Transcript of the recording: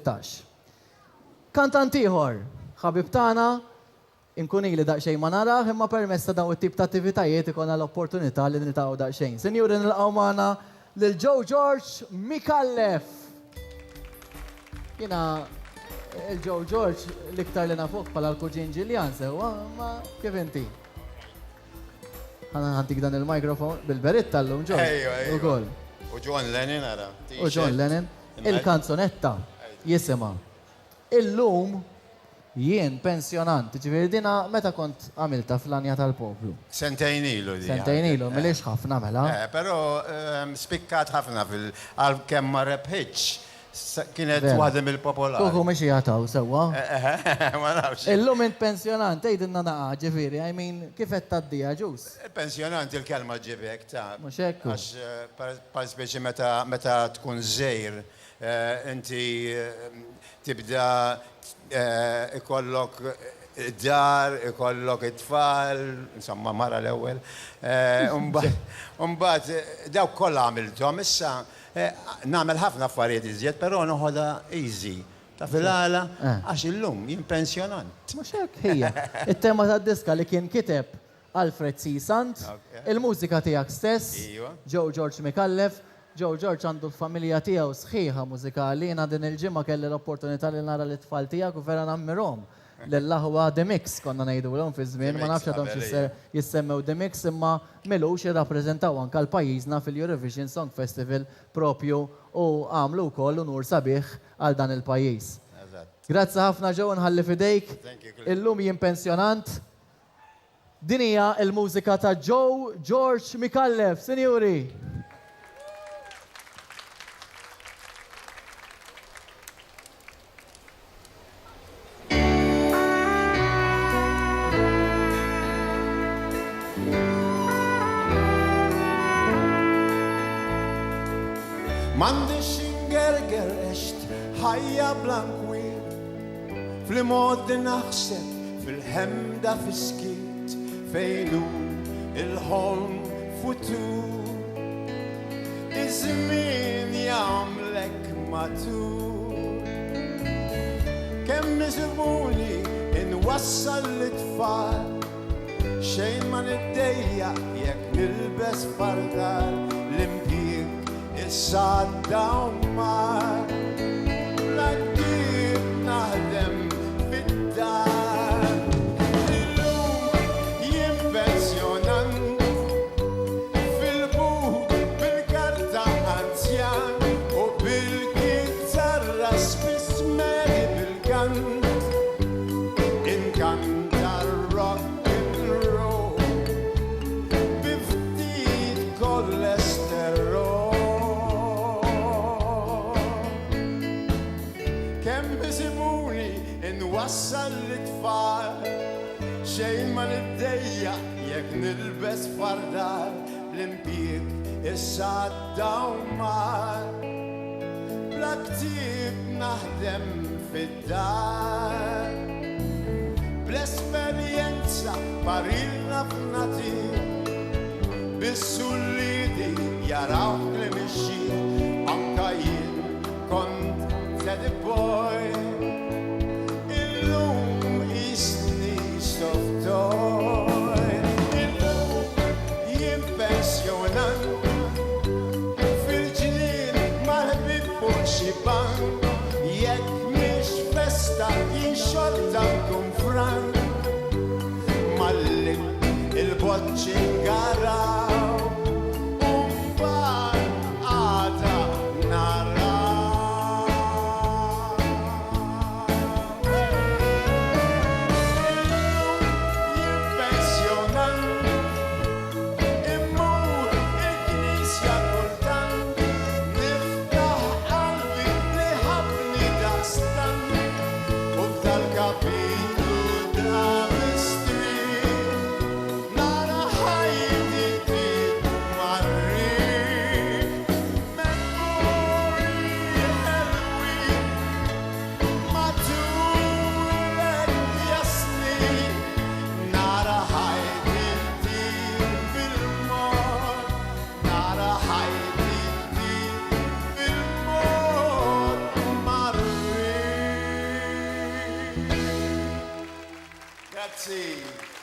16. Kantant ieħor, ħabib tagħna, inkun ili daqsxejn ma naraħ, imma permezz ta' dawn it-tip ta' attivitajiet ikolna l-opportunità li niltaqgħu daqsxejn. Sinjuri nilqgħu magħna lil Joe George Mikallef. Jiena il-Joe George l-iktar li nafuk bħala l-kuġin Ġiljan sewwa, ma kif inti? Ħana ħantik dan il-mikrofon bil-beritta llum Joe. Ukoll. U John Lennon ara. U John Lennon. Il-kanzonetta jisima. Illum jien pensjonant, ġifieri dina meta kont għamilta fl-anja tal-poplu. Sentejn ilu di. Sentejn ilu, milix ħafna mela. Pero spikkat ħafna għal kemm ma rebħitx. Kienet waħda mill-popolari. Kuku miex jgħataw sewa. Ma nafx. Illum int pensjonant, ejdinna naqa ġifieri, I mean, kif qed taddija ġus? Pensjonant il-kelma ġibek ta' Mhux hekk. Għax pa' speċi meta tkun żejr, inti tibda ikollok dar, ikollok it-tfal, insomma mara l-ewwel. Umbat dawk kollha għamilthom issa nagħmel ħafna affarijiet iżjed, però noħodha easy. Ta' fil-għala, għax illum jien pensjonant. Mhux hekk hija. It-tema tad-diska li kien kiteb Alfred C. Sant, il-mużika tiegħek stess, Joe George Mikallef. Joe George għandu l-familja tiegħu sħiħa mużikali, jiena din il-ġimgħa kelli l-opportunità li nara l-tfal tiegħek u vera nammirhom. Lill-aħwa The Mix konna ngħidulhom fi żmien, ma nafx għadhom jissemmew The Mix imma milux jirrappreżentaw anke l-pajjiżna fil-Eurovision Song Festival propju u għamlu wkoll unur sabiħ għal dan il-pajjiż. Grazzi ħafna Joe, nħalli fidejk. Illum jien pensjonant. Din hija l-mużika ta' Joe George Mikallef, sinjuri. M'għandix ingerger eċt ħajja blankwir fl-modi naħseb fil-ħemda fiskiet fejnu il-ħolm futur iż-żmien jagħmlek matur kemm iżimuni inwassal l-tfal xejn ma niddejja jekk nilbes fardar l-impjieg Saddam mar L-għaddib naħdem fid-dar Illum jien pensjonant Fil-but bil-karta anzjan U bil-kitarra spiss meri bil-kant Inkanta rock and roll Biftit kolesterol Wassal l-tfal xejn ma niddejja jekk nilbes fardar l-impjieg issa d-dawmar bla ktieb naħdem fid-dar bl-esperjenza parilna f'natir bis-sullidi jaraw li mixi anka jien kont teddy boy Jekk mhix festa jien xorta nkun frank malli il-boċċi ngaraw u mbagħad għada naraw. Jien pensjonant immur il-Knisja kultant niftaħ qalbi li ħabni daqstan u tal-kapitlu ta' mistri nara ħajja Grazzi.